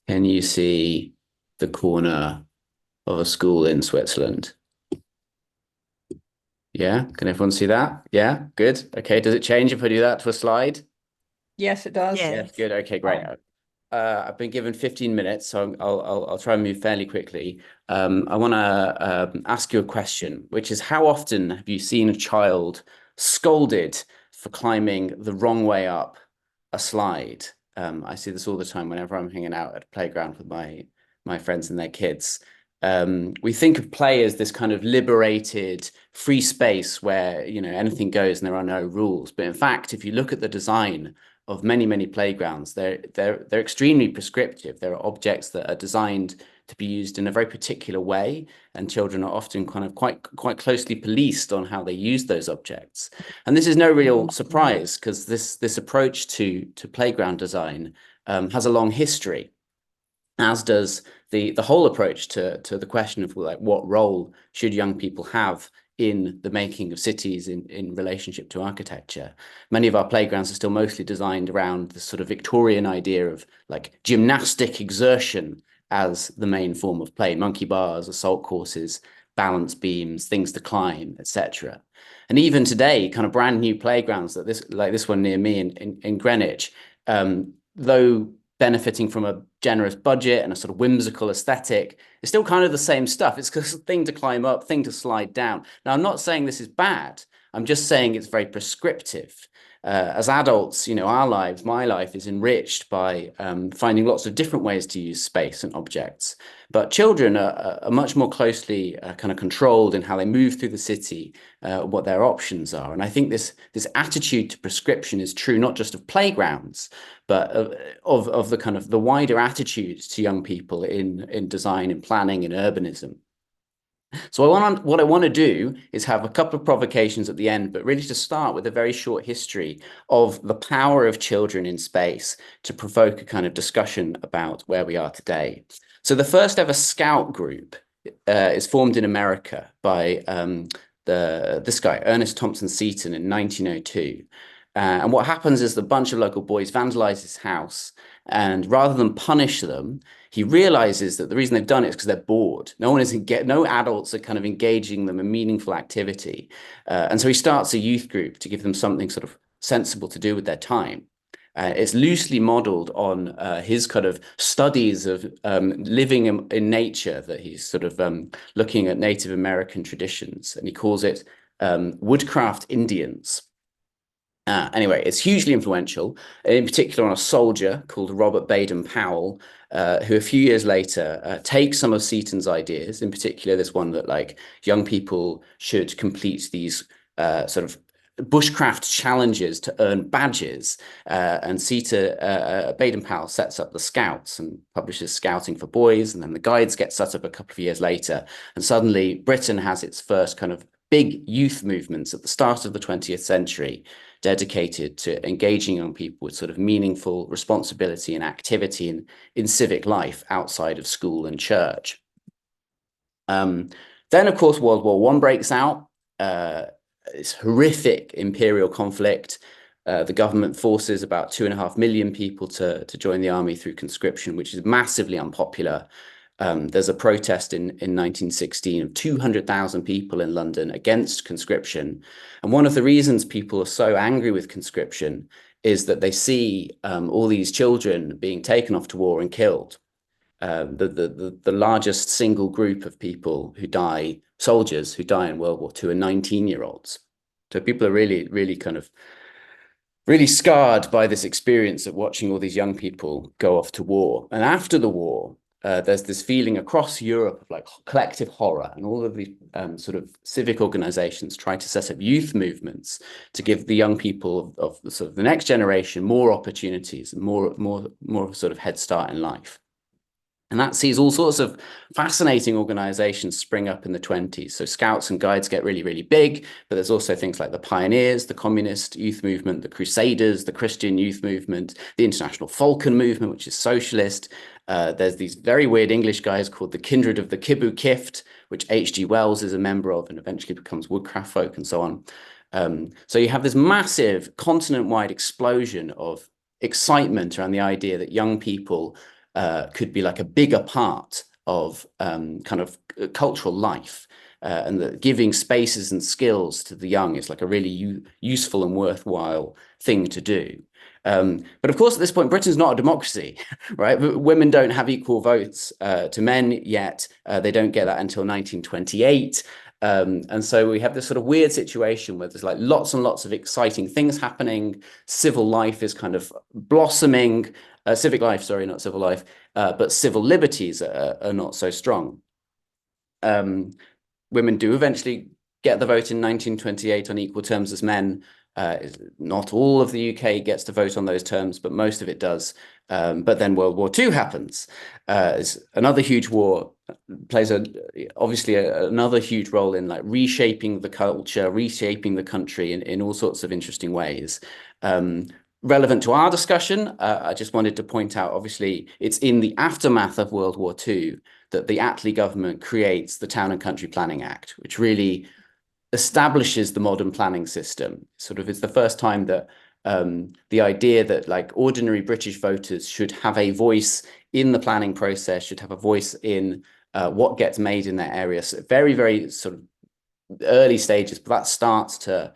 Can you see the corner of a school in Switzerland? Yeah, can everyone see that? Yeah, good. Okay, does it change if I do that to a slide? Yes, it does. Yes, Yes. good. Okay, great. I've been given 15 minutes, so I'll try and move fairly quickly. I want to ask you a question, which is how often have you seen a child scolded for climbing the wrong way up a slide? I see this all the time whenever I'm hanging out at a playground with my friends and their kids. We think of play as this kind of liberated, free space where, anything goes and there are no rules. But in fact, if you look at the design of many playgrounds, they're extremely prescriptive. There are objects that are designed to be used in a very particular way, and children are often kind of quite closely policed on how they use those objects. And this is no real surprise because this approach to playground design has a long history, as does the whole approach to the question of like what role should young people have in the making of cities in relationship to architecture. Many of our playgrounds are still mostly designed around this sort of Victorian idea of like gymnastic exertion as the main form of play, monkey bars, assault courses, balance beams, things to climb, etc. And even today, kind of brand new playgrounds like this one near me in Greenwich, though benefiting from a generous budget and a sort of whimsical aesthetic, it's still kind of the same stuff. It's a thing to climb up, thing to slide down. Now, I'm not saying this is bad. I'm just saying it's very prescriptive. As adults, our lives, my life is enriched by finding lots of different ways to use space and objects. But children are much more closely kind of controlled in how they move through the city, what their options are. And I think this attitude to prescription is true not just of playgrounds, but of the kind of the wider attitude to young people in design and planning and urbanism. So what I want to do is have a couple of provocations at the end, but really to start with a very short history of the power of children in space to provoke a kind of discussion about where we are today. So the first ever scout group is formed in America by this guy, Ernest Thompson Seton, in 1902. And what happens is the bunch of local boys vandalize his house, and rather than punish them, he realizes that the reason they've done it is because they're bored. No adults are kind of engaging them in meaningful activity. And so he starts a youth group to give them something sort of sensible to do with their time. It's loosely modeled on his kind of studies of living in nature, that he's sort of looking at Native American traditions, and he calls it Woodcraft Indians. Anyway, it's hugely influential, in particular on a soldier called Robert Baden-Powell, who a few years later takes some of Seaton's ideas, in particular this one that like young people should complete these sort of bushcraft challenges to earn badges. And Baden-Powell sets up the Scouts and publishes Scouting for Boys, and then the Guides get set up a couple of years later. And suddenly Britain has its first kind of big youth movements at the start of the 20th century, dedicated to engaging young people with sort of meaningful responsibility and activity in civic life outside of school and church. Then, of course, World War I breaks out. It's horrific imperial conflict. The government forces about 2.5 million people to join the army through conscription, which is massively unpopular. There's a protest in 1916 of 200,000 people in London against conscription. And one of the reasons people are so angry with conscription is that they see all these children being taken off to war and killed. The largest single group of people who die, soldiers who die in World War II, are 19-year-olds. So people are really kind of really scarred by this experience of watching all these young people go off to war. And after the war, there's this feeling across Europe of like collective horror, and all of these sort of civic organizations try to set up youth movements to give the young people of the sort of the next generation more opportunities and more of a sort of head start in life. And that sees all sorts of fascinating organizations spring up in the 20s. So Scouts and Guides get really big, but there's also things like the Pioneers, the Communist Youth Movement, the Crusaders, the Christian Youth Movement, the International Falcon Movement, which is socialist. There's these very weird English guys called the Kindred of the Kibu Kift, which H.G. Wells is a member of and eventually becomes Woodcraft Folk and so on. So you have this massive continent-wide explosion of excitement around the idea that young people could be like a bigger part of kind of cultural life. And that giving spaces and skills to the young is like a really useful and worthwhile thing to do. But of course, at this point, Britain's not a democracy, right? Women don't have equal votes to men yet. They don't get that until 1928. And so we have this sort of weird situation where there's like lots and lots of exciting things happening. Civil life is kind of blossoming. Civic life, sorry, not civil life, but civil liberties are not so strong. Women do eventually get the vote in 1928 on equal terms as men. Not all of the UK gets to vote on those terms, but most of it does. But then World War II happens. Another huge war plays obviously another huge role in like reshaping the culture, reshaping the country in all sorts of interesting ways. Relevant to our discussion, I just wanted to point out, obviously, it's in the aftermath of World War II that the Attlee government creates the Town and Country Planning Act, which really establishes the modern planning system. Sort of it's the first time that the idea that like ordinary British voters should have a voice in the planning process, should have a voice in what gets made in their area. So very, very sort of early stages, but that starts to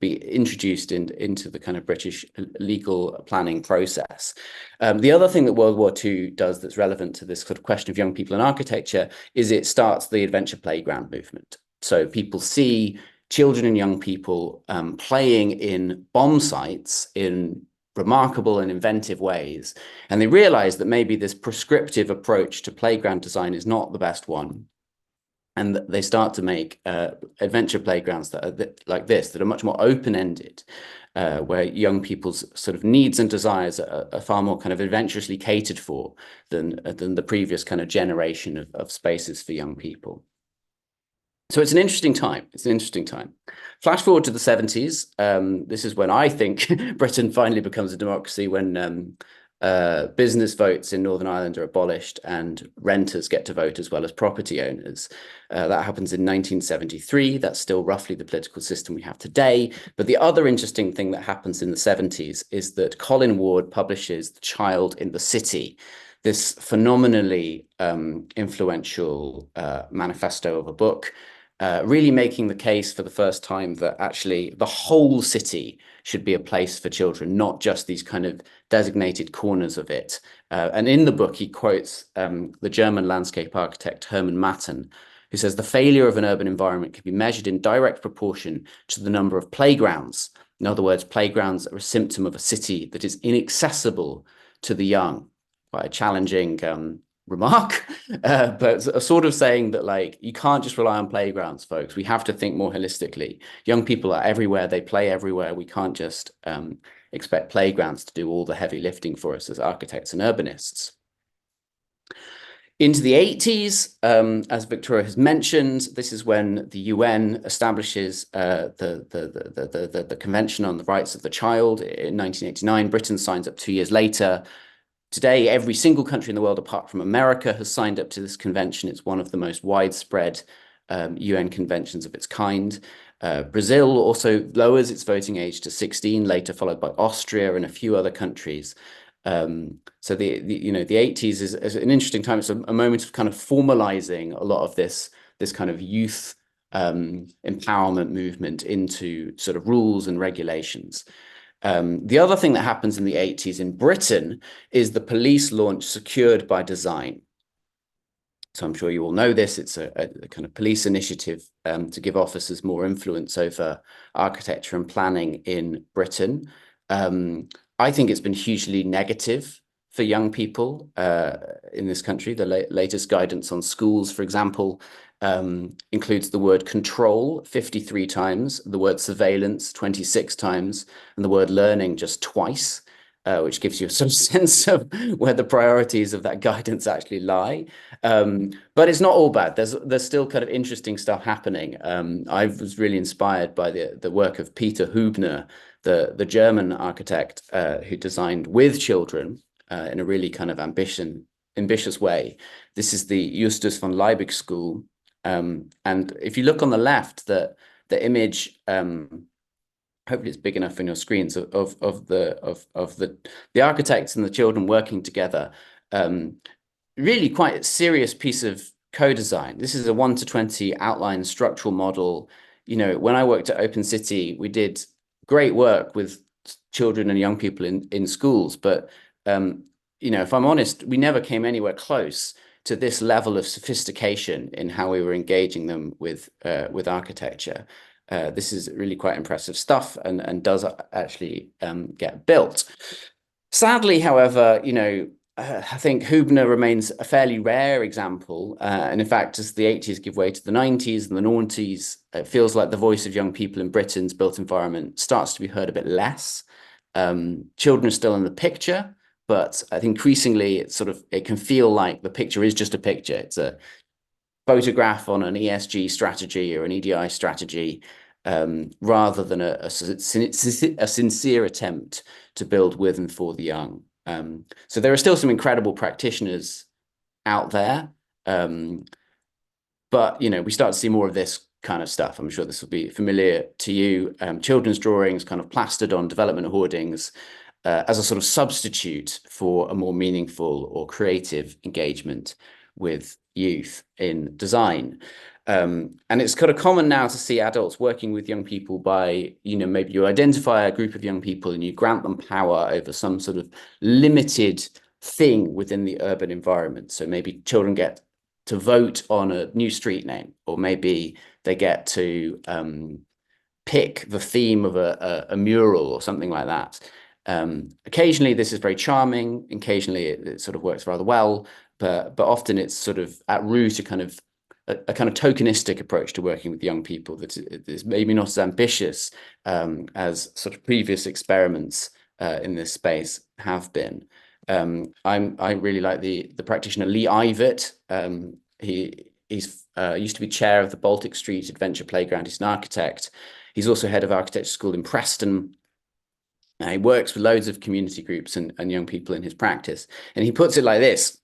be introduced into the kind of British legal planning process. The other thing that World War II does that's relevant to this sort of question of young people in architecture is it starts the adventure playground movement. So people see children and young people playing in bomb sites in remarkable and inventive ways. And they realize that maybe this prescriptive approach to playground design is not the best one. And they start to make adventure playgrounds that are like this, that are much more open-ended, where young people's sort of needs and desires are far more kind of adventurously catered for than the previous kind of generation of spaces for young people. So it's an interesting time. It's an interesting time. Flash forward to the 70s. This is when I think Britain finally becomes a democracy, when business votes in Northern Ireland are abolished and renters get to vote as well as property owners. That happens in 1973. That's still roughly the political system we have today. But the other interesting thing that happens in the 70s is that Colin Ward publishes The Child in the City, this phenomenally influential manifesto of a book, really making the case for the first time that actually the whole city should be a place for children, not just these kind of designated corners of it. And in the book, he quotes the German landscape architect Hermann Matten, who says the failure of an urban environment can be measured in direct proportion to the number of playgrounds. In other words, playgrounds are a symptom of a city that is inaccessible to the young. Quite a challenging remark, but sort of saying that like you can't just rely on playgrounds, folks. We have to think more holistically. Young people are everywhere, they play everywhere. We can't just expect playgrounds to do all the heavy lifting for us as architects and urbanists. Into the 80s, as Victoria has mentioned, this is when the UN establishes the Convention on the Rights of the Child in 1989. Britain signs up 2 years later. Today, every single country in the world, apart from America, has signed up to this convention. It's one of the most widespread UN conventions of its kind. Brazil also lowers its voting age to 16, later followed by Austria and a few other countries. So the 80s is an interesting time. It's a moment of kind of formalizing a lot of this kind of youth empowerment movement into sort of rules and regulations. The other thing that happens in the 80s in Britain is the police launch Secured by Design. So I'm sure you all know this. It's a kind of police initiative to give officers more influence over architecture and planning in Britain. I think it's been hugely negative for young people in this country. The latest guidance on schools, for example, includes the word control 53 times, the word surveillance 26 times, and the word learning just twice, which gives you some sense of where the priorities of that guidance actually lie. But it's not all bad. There's still kind of interesting stuff happening. I was really inspired by the work of Peter Hubner, the German architect who designed with children in a really kind of ambitious way. This is the Justus von Liebig School. And if you look on the left, the image, hopefully it's big enough on your screens, of the architects and the children working together. really quite a serious piece of co-design. This is a 1 to 20 outline structural model. When I worked at Open City, we did great work with children and young people in schools, but if I'm honest, we never came anywhere close to this level of sophistication in how we were engaging them with architecture. This is really quite impressive stuff, and does actually get built. Sadly, however, I think Hübner remains a fairly rare example. And in fact, as the 80s give way to the 90s and the 90s, it feels like the voice of young people in Britain's built environment starts to be heard a bit less. Children are still in the picture, but I think increasingly it can feel like the picture is just a picture. It's a photograph on an ESG strategy or an EDI strategy, rather than a sincere attempt to build with and for the young. So there are still some incredible practitioners out there, but we start to see more of this kind of stuff. I'm sure this will be familiar to you. Children's drawings kind of plastered on development hoardings as a sort of substitute for a more meaningful or creative engagement with youth in design. And it's kind of common now to see adults working with young people by, maybe you identify a group of young people and you grant them power over some sort of limited thing within the urban environment. So maybe children get to vote on a new street name, or maybe they get to pick the theme of a mural or something like that. Occasionally this is very charming. Occasionally it sort of works rather well, but often it's sort of at root a kind of tokenistic approach to working with young people that is maybe not as ambitious as sort of previous experiments in this space have been. I really like the practitioner Lee Ivett. He's used to be chair of the Baltic Street Adventure Playground. He's an architect. He's also head of architecture school in Preston. He works with loads of community groups and young people in his practice. And he puts it like this.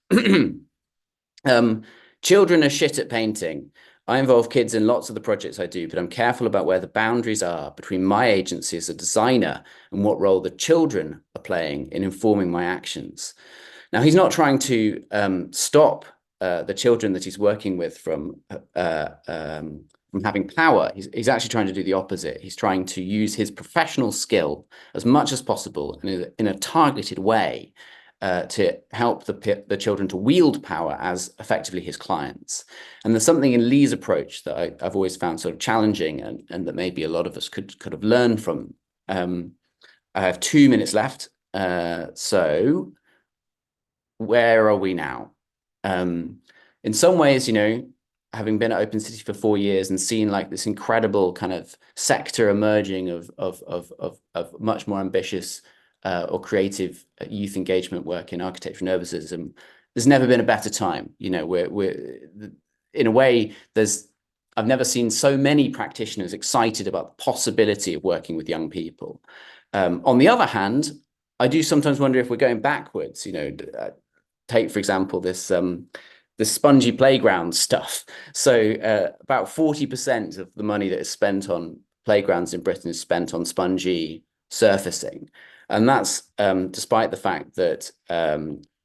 Children are shit at painting. I involve kids in lots of the projects I do, but I'm careful about where the boundaries are between my agency as a designer and what role the children are playing in informing my actions. Now, he's not trying to stop the children that he's working with from having power. He's actually trying to do the opposite. He's trying to use his professional skill as much as possible in a targeted way to help the children to wield power as effectively his clients. And there's something in Lee's approach that I've always found sort of challenging, and that maybe a lot of us could have learned from. I have 2 minutes left. So where are we now? In some ways, having been at Open City for 4 years and seen like this incredible kind of sector emerging of much more ambitious or creative youth engagement work in architecture and urbanism, there's never been a better time. We're in a way, I've never seen so many practitioners excited about the possibility of working with young people. On the other hand, I do sometimes wonder if we're going backwards. Take for example this spongy playground stuff. So about 40% of the money that is spent on playgrounds in Britain is spent on spongy surfacing. And that's despite the fact that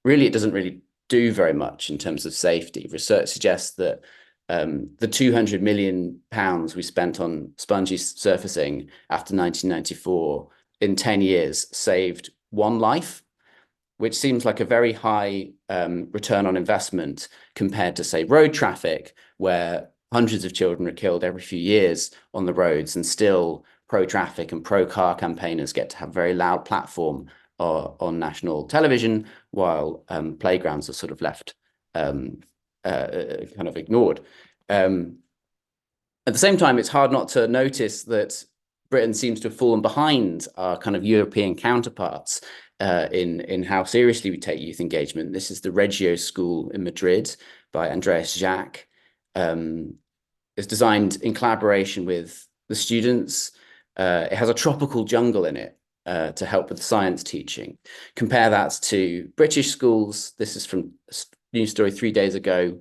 really it doesn't really do very much in terms of safety. Research suggests that the 200 million pounds we spent on spongy surfacing after 1994 in 10 years saved one life, which seems like a very high return on investment compared to, say, road traffic, where hundreds of children are killed every few years on the roads, and still pro-traffic and pro-car campaigners get to have a very loud platform on national television, while playgrounds are sort of left kind of ignored. At the same time, it's hard not to notice that Britain seems to have fallen behind our kind of European counterparts in how seriously we take youth engagement. This is the Reggio School in Madrid by Andreas Jack. It's designed in collaboration with the students. It has a tropical jungle in it to help with science teaching. Compare that to British schools. This is from a news story 3 days ago.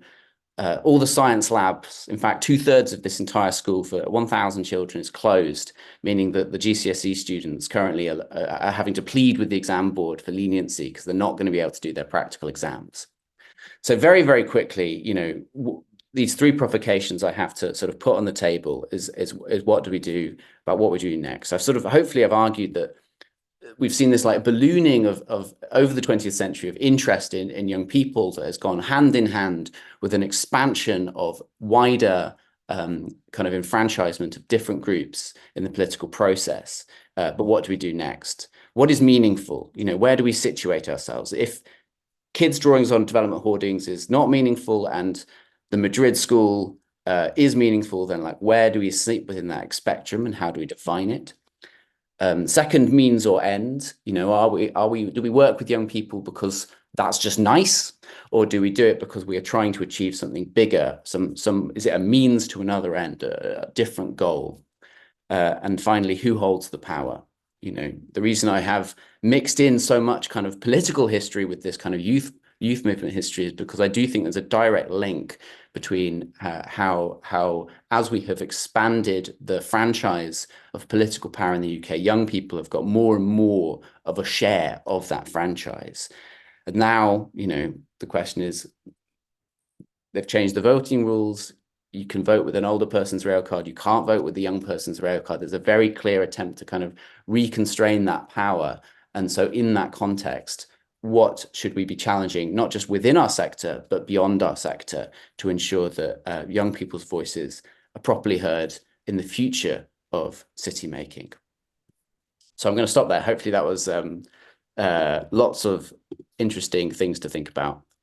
all the science labs, in fact, 2/3 of this entire school for 1,000 children is closed, meaning that the GCSE students currently are having to plead with the exam board for leniency because they're not going to be able to do their practical exams. So very, very quickly, these three provocations I have to sort of put on the table is what do we do about what we do next? Hopefully I've argued that we've seen this like ballooning of over the 20th century of interest in young people that has gone hand in hand with an expansion of wider kind of enfranchisement of different groups in the political process. But what do we do next? What is meaningful? Where do we situate ourselves? If kids' drawings on development hoardings is not meaningful and the Madrid school is meaningful, then like where do we sleep within that spectrum and how do we define it? Second, means or end. Do we work with young people because that's just nice, or do we do it because we are trying to achieve something bigger? Is it a means to another end, a different goal? And finally, who holds the power? The reason I have mixed in so much kind of political history with this kind of youth movement history is because I do think there's a direct link between how as we have expanded the franchise of political power in the UK, young people have got more and more of a share of that franchise. And now, the question is, they've changed the voting rules. You can vote with an older person's rail card. You can't vote with the young person's rail card. There's a very clear attempt to kind of reconstrain that power. And so in that context, what should we be challenging, not just within our sector, but beyond our sector, to ensure that young people's voices are properly heard in the future of city making? So I'm going to stop there. Hopefully that was lots of interesting things to think about.